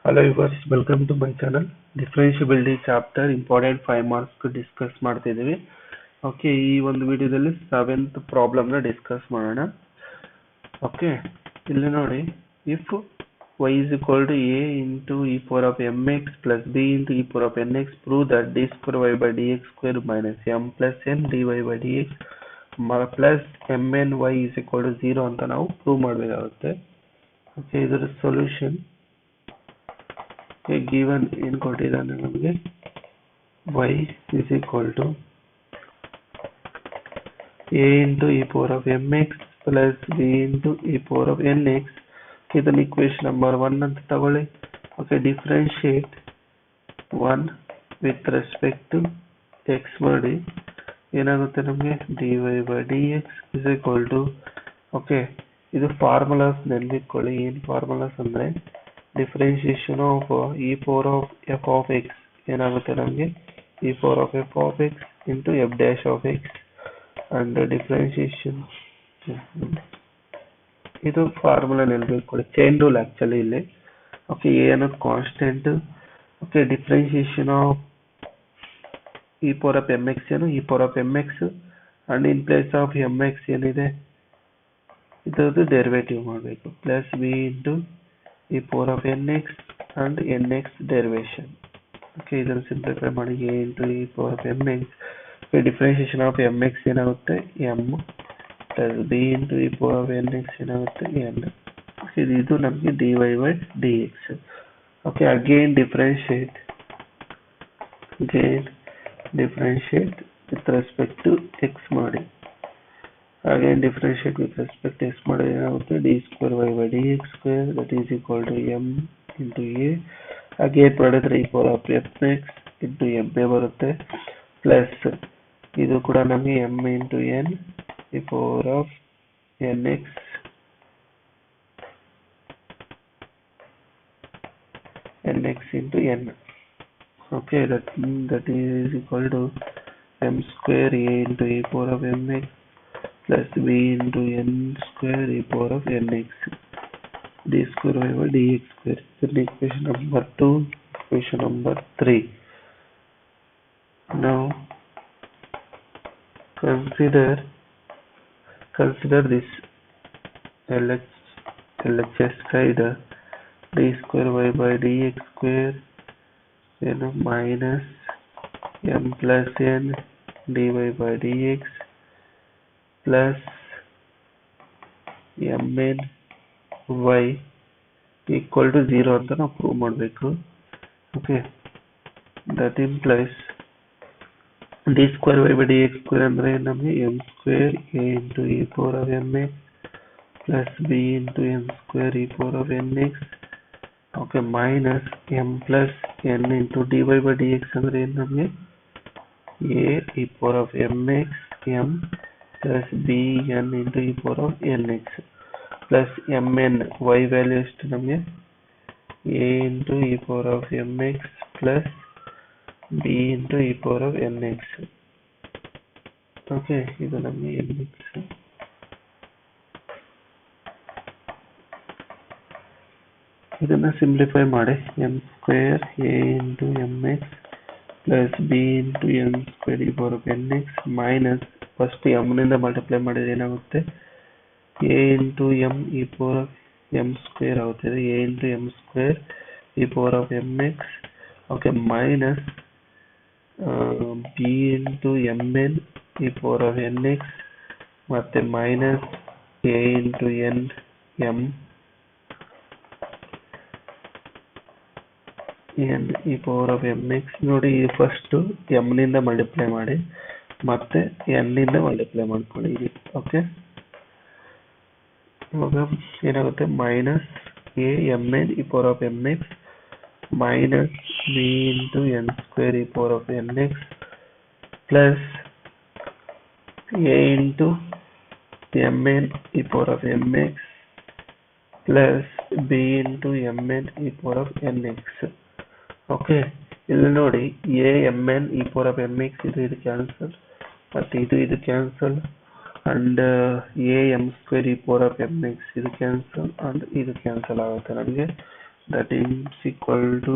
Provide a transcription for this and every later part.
Hello viewers, welcome to my channel. Differentiability chapter important 5 marks discuss ಮಾಡ್ತಿದ್ದೀವಿ. Okay, ಈ ಒಂದು ವಿಡಿಯೋದಲ್ಲಿ 7th ಪ್ರಾಬ್ಲಮ್ ನ ಡಿಸ್ಕಸ್ ಮಾಡೋಣ. ಓಕೆ, ಇಲ್ಲಿ ನೋಡಿ, if y is equal to a into e power of mx plus b into e power of nx, prove that d square y by dx square minus m plus n dy by dx plus mn y is equal to 0 ಅಂತ ನಾವು prove ಮಾಡಬೇಕಾಗುತ್ತೆ. Okay, ಇದರ solution given in ಕೊಟ್ಟಿದ್ದಾನೆ ನಮಗೆ y is equal to a into e power of mx plus b into e power of nx. ಇದನ್ನ equation number 1 ಅಂತ ತಗೊಳ್ಳಿ. Okay, differentiate 1 with respect to x ಮಾಡಿ ಏನಾಗುತ್ತೆ ನಮಗೆ dy by dx is equal to, okay, ಇದು formulas ನೆನಪಿಟ್ಕೊಳ್ಳಿ. ಏನು formulas ಅಂದ್ರೆ differentiation of e power of f of x ಏನಾಗುತ್ತೆ ನಮಗೆ e power of f of x into f dash of x and differentiation. ಇದು formula ನೆನಪಿಟ್ಕೊಳ್ಳಿ, chain rule actually ಇಲ್ಲಿ. Okay, a ಅನ್ನೋದು constant. Okay, differentiation of e power of mx ಏನು e power of mx and in place of mx ಏನಿದೆ ಇದರದ್ದು derivative ಮಾಡಬೇಕು, plus b into e power of nx and nx derivation. Okay, ಇದನ್ನು simplify ಮಾಡಿ a into e power of mx. Differentiation of mx ಏನಾಗುತ್ತೆ m plus b into e power of nx ಏನಾಗುತ್ತೆ n. ಇದು ನಮಗೆ dy by dx. Okay, again differentiate with respect to x ಮಾಡಿ. Again differentiate with respect to x ಮಾಡಿ ಏನಾಗುತ್ತೆ d square y by dx square that is equal to m into a. again ಮಾಡಿದ್ರೆ e power of mx into ma ಬರುತ್ತೆ, plus ಇದು ಕೂಡ ನಮಗೆ m into n e power of nx into n. okay, that is equal to m square a into e power of mx plus b into n square e power of nx d square y by dx square. Then equation number 2, equation number 3. Now consider this LHS side, d square y by dx square minus m plus n dy by dx plus mn y equal to 0 ಅಂತ ನಾವು prove ಮಾಡಬೇಕು. Okay, that implies d square y by d x square ಅಂದ್ರೆ ನಮಗೆ m square a into e power of m x plus b into n square e power of n x. Okay, minus m plus n into d y by d x ಅಂದ್ರೆ ಏನು ನಮಗೆ a e power of m x m plus bn into e power of nx plus mn y value ಎಷ್ಟು ನಮಗೆ a into e power of mx plus b into e power of nx. Okay, ಇದು ನಮಗೆ nx. ಇದನ್ನ simplify ಮಾಡಿ m square a into mx plus b into n square e power of nx minus first m ನಿಂದ multiply ಮಾಡಿದ್ರೆ ಏನಾಗುತ್ತೆ a into m e power of m square ಆಗುತ್ತೆ, a into m square e power of mx. Okay, minus b into mn e power of nx ಮತ್ತೆ minus a into n m n e power of mx. ನೋಡಿ, first m ನಿಂದ multiply ಮಾಡಿ ಮತ್ತೆ n ನಿಂದ multiply ಮಾಡ್ಕೊಳ್ಳಿ. Okay, ಇವಾಗ ಏನಾಗುತ್ತೆ minus A M N E power of m X minus B into n square e power of n X plus A into M N E power of m x plus b into M N E power of n x. Okay, ಇಲ್ಲಿ ನೋಡಿ A M N E power of m X ಇದು cancel ಮತ್ತೆ ಇದು cancel and A M square e power of m X ಇದು cancel and ಇದು cancel ಆಗುತ್ತೆ. ನಮಗೆ that is equal to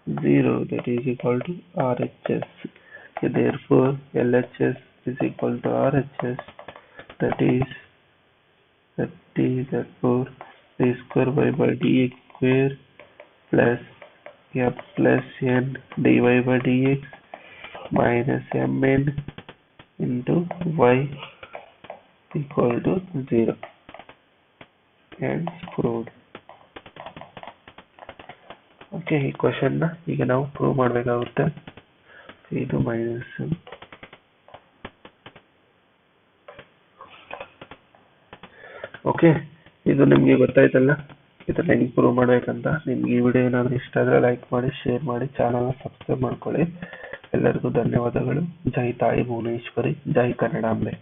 0, that is equal to RHS. Okay, therefore LHS is equal to RHS, that is therefore d square y by dx square plus f plus n dy by dx minus mn into y equal to 0 and proved. Okay, ಈ ಕ್ವಶನ್ನ ಈಗ ನಾವು prove ಮಾಡಬೇಕಾಗುತ್ತೆ. ಇದು minus okay, ಇದು ನಿಮಗೆ ಗೊತ್ತಾಯ್ತಲ್ಲ ಇದನ್ನ ಹೆಂಗೆ ಪ್ರೂವ್ ಮಾಡ್ಬೇಕಂತ. ನಿಮ್ಗೆ ಈ ವಿಡಿಯೋ ಏನಾದರೂ ಇಷ್ಟ ಆದರೆ ಲೈಕ್ ಮಾಡಿ, ಶೇರ್ ಮಾಡಿ, ಚಾನಲ್ನ ಸಬ್ಸ್ಕ್ರೈಬ್ ಮಾಡ್ಕೊಳ್ಳಿ. ಎಲ್ಲರಿಗೂ ಧನ್ಯವಾದಗಳು. ಜೈ ತಾಯಿ ಭುವನೇಶ್ವರಿ, ಜೈ ಕನ್ನಡಾಂಬೆ.